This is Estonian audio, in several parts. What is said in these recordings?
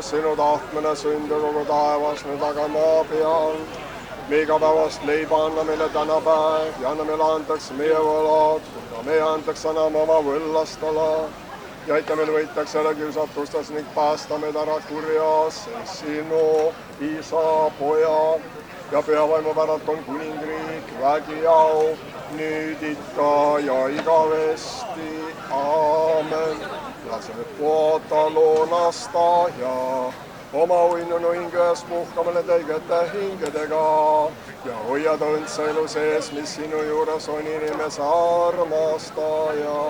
sinu tahtmine sündida kogu taevas, nüüd aga maa peal. Me igapäevast leiba anna meile täna päev ja anna meile andeks meie võlad, kuna meie andeks anname oma võllastele. Ja aita meil võitaks ära kiusatustes ning päästa meid ära kurjas, sinu isa, poja ja pühavaimu päralt on kuningriik, vägi ja au, nüüd ikka ja igavesti. Aamen. Lase nüüd poota loonasta ja oma uinunu hinges puhkamale täigete hingedega ja hoiad õndsa elu sees, mis sinu juures on inimese armastaja.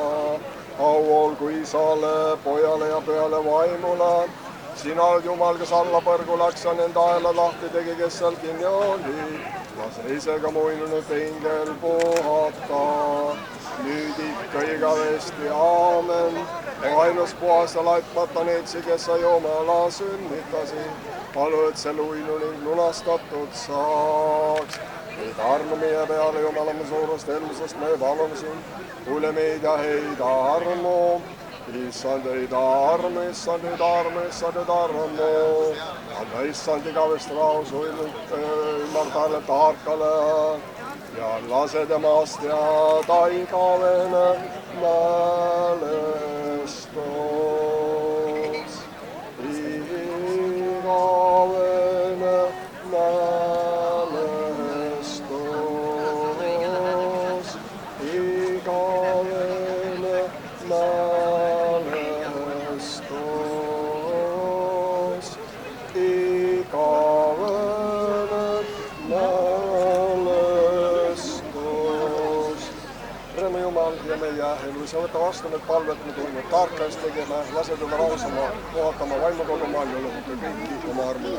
Au olgu isale, pojale ja pühale vaimule. Sina oled Jumal, kes alla põrgu läks ja nende aela lahti tegi, kes seal kinni oli. Lase isega muinunud hingel puhata. Nüüd ikka igavesti, aamen. Ainus puhas ja laitmata needsi, kes sa Jumala sünnitasi. Palu, et see luinu ning lunastatud saaks. Meid armu meie peale, Jumala mu suurust elmusest me palume sind. Kuule meid ja heida armu. Issand heida armu, issand heida armu, issand heida armu. Anna issand igavest rahu su ümmartale tarkale. Ja lase temast jääda igavene mälestus. Igavene mälestus. Igavene mälestus. Igavene mälestus. Rõõmu Jumal ja meie elu, sa võta vastu need palved, me tulime tarka eest tegema, lase teda rausama, puhatama vaimu kodumaal ja lõhuta kõiki oma armu.